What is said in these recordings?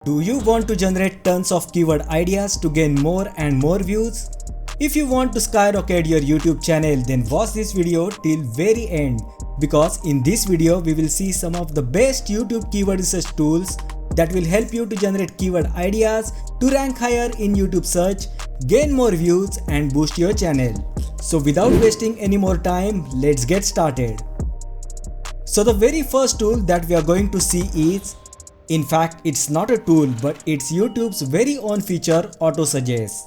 Do you want to generate tons of keyword ideas to gain more and more views? If you want to skyrocket your YouTube channel, then watch this video till very end, because in this video we will see some of the best YouTube keyword research tools that will help you to generate keyword ideas to rank higher in YouTube search, gain more views and boost your channel. So without wasting any more time, let's get started. So the very first tool that we are going to see is, in fact it's not a tool but it's YouTube's very own feature, Auto Suggest.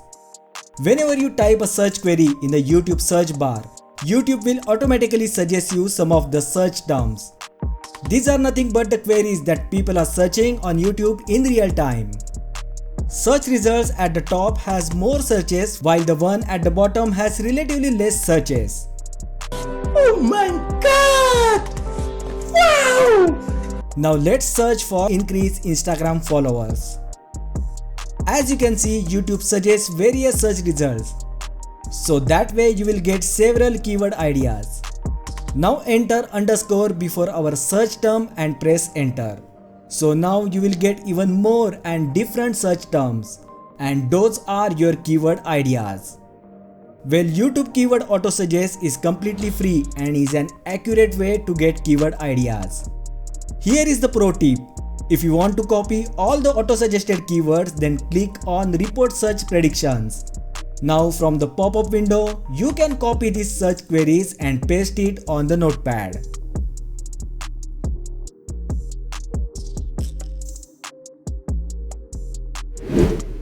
Whenever you type a search query in the YouTube search bar, YouTube will automatically suggest you some of the search terms. These are nothing but the queries that people are searching on YouTube in real time. Search results at the top has more searches while the one at the bottom has relatively less searches. Oh my god! Wow! Now let's search for increase Instagram followers. As you can see, YouTube suggests various search results. So that way you will get several keyword ideas. Now enter underscore before our search term and press enter. So now you will get even more and different search terms, and those are your keyword ideas. Well, YouTube Keyword Auto Suggest is completely free and is an accurate way to get keyword ideas. Here is the pro tip. If you want to copy all the auto-suggested keywords, then click on Report Search Predictions. Now from the pop-up window, you can copy these search queries and paste it on the notepad.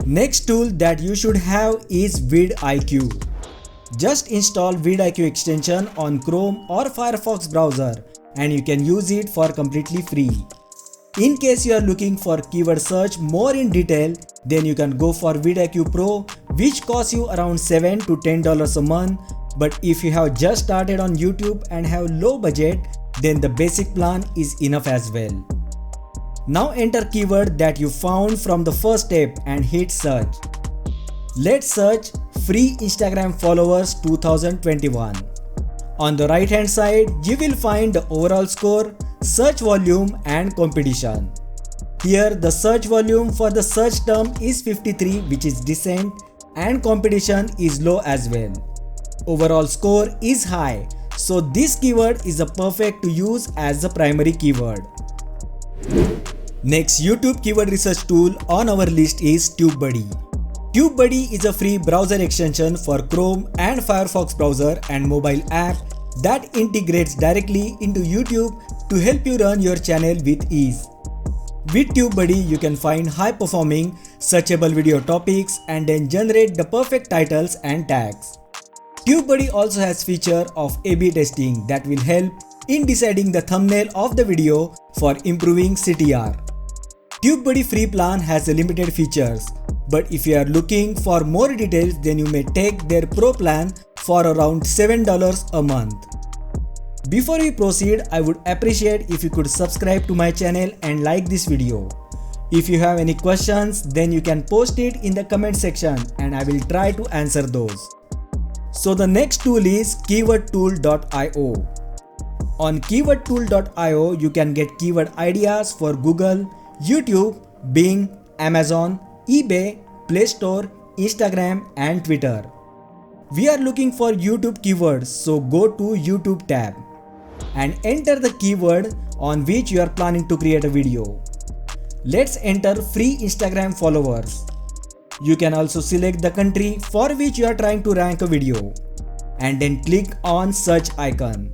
Next tool that you should have is vidIQ. Just install vidIQ extension on Chrome or Firefox browser and you can use it for completely free. In case you are looking for keyword search more in detail, then you can go for vidIQ Pro, which costs you around $7 to $10 a month. But if you have just started on YouTube and have low budget, then the basic plan is enough as well. Now enter keyword that you found from the first step and hit search. Let's search free Instagram followers 2021. On the right hand side, you will find the overall score, search volume and competition. Here the search volume for the search term is 53, which is decent, and competition is low as well. Overall score is high, so this keyword is a perfect to use as the primary keyword. Next YouTube keyword research tool on our list is TubeBuddy. TubeBuddy is a free browser extension for Chrome and Firefox browser and mobile app that integrates directly into YouTube to help you run your channel with ease. With TubeBuddy, you can find high-performing, searchable video topics and then generate the perfect titles and tags. TubeBuddy also has feature of A/B testing that will help in deciding the thumbnail of the video for improving CTR. TubeBuddy free plan has limited features, but if you are looking for more details, then you may take their pro plan for around $7 a month. Before we proceed, I would appreciate if you could subscribe to my channel and like this video. If you have any questions, then you can post it in the comment section and I will try to answer those. So the next tool is keywordtool.io. On keywordtool.io, you can get keyword ideas for Google, YouTube, Bing, Amazon, eBay, Play Store, Instagram and Twitter. We are looking for YouTube keywords, so go to YouTube tab and enter the keyword on which you are planning to create a video. Let's enter free Instagram followers. You can also select the country for which you are trying to rank a video and then click on search icon.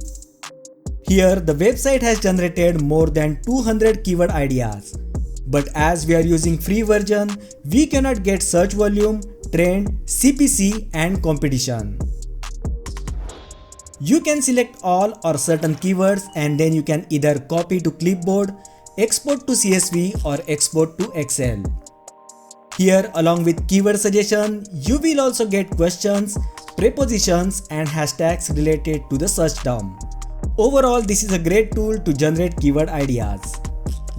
Here the website has generated more than 200 keyword ideas. But as we are using free version, we cannot get search volume, trend, CPC and competition. You can select all or certain keywords and then you can either copy to clipboard, export to CSV or export to Excel. Here along with keyword suggestion, you will also get questions, prepositions and hashtags related to the search term. Overall, this is a great tool to generate keyword ideas.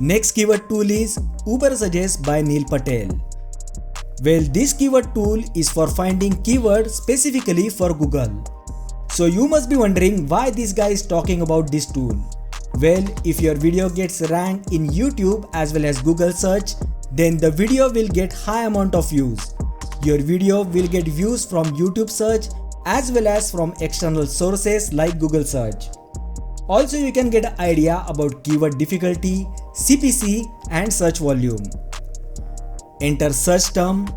Next keyword tool is Ubersuggest by Neil Patel. Well, this keyword tool is for finding keywords specifically for Google. So you must be wondering why this guy is talking about this tool. Well, if your video gets ranked in YouTube as well as Google search, then the video will get high amount of views. Your video will get views from YouTube search as well as from external sources like Google search. Also, you can get an idea about keyword difficulty, CPC and search volume. Enter search term,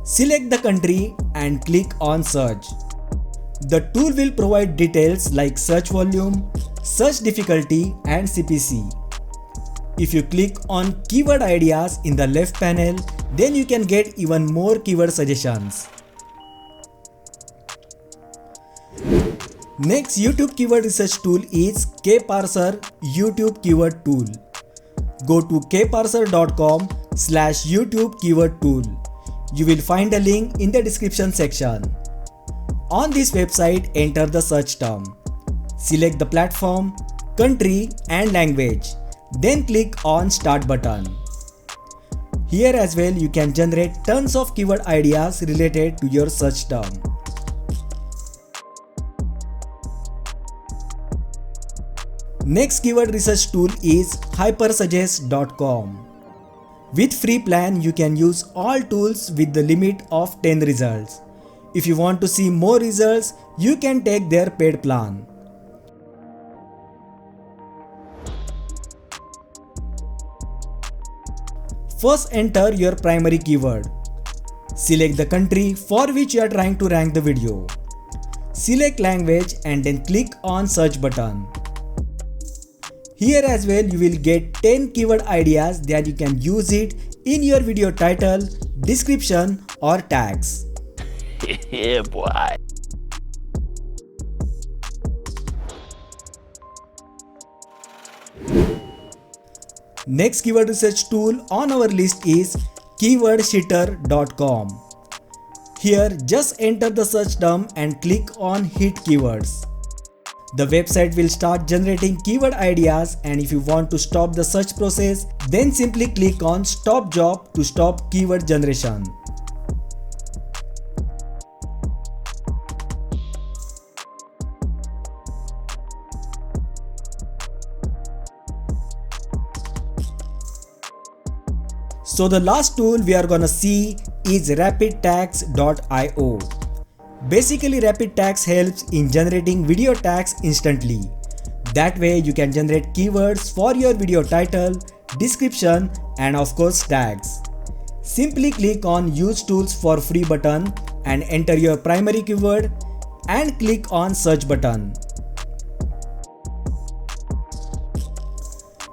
select the country and click on search. The tool will provide details like search volume, search difficulty and CPC. If you click on keyword ideas in the left panel, then you can get even more keyword suggestions. Next YouTube keyword research tool is KParser YouTube keyword tool. Go to kparser.com/YouTube keyword tool. You will find a link in the description section. On this website, enter the search term. Select the platform, country and language. Then click on Start button. Here as well you can generate tons of keyword ideas related to your search term. Next keyword research tool is hypersuggest.com. With free plan you can use all tools with the limit of 10 results. If you want to see more results, you can take their paid plan. First enter your primary keyword. Select the country for which you are trying to rank the video. Select language and then click on search button. Here as well you will get 10 keyword ideas that you can use it in your video title, description or tags. Yeah, boy. Next keyword research tool on our list is keywordshitter.com. Here just enter the search term and click on hit keywords. The website will start generating keyword ideas, and if you want to stop the search process, then simply click on stop job to stop keyword generation. So the last tool we are gonna see is rapidtags.io. Basically, Rapid Tags helps in generating video tags instantly. That way you can generate keywords for your video title, description and of course tags. Simply click on Use Tools for Free button and enter your primary keyword and click on Search button.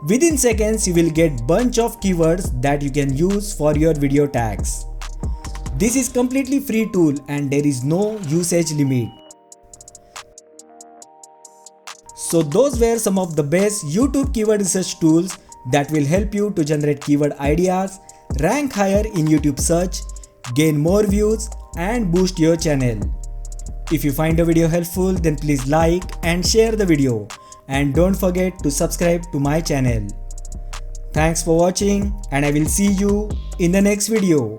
Within seconds you will get bunch of keywords that you can use for your video tags. This is completely free tool and there is no usage limit. So those were some of the best YouTube keyword research tools that will help you to generate keyword ideas, rank higher in YouTube search, gain more views and boost your channel. If you find the video helpful, then please like and share the video. And don't forget to subscribe to my channel. Thanks for watching and I will see you in the next video.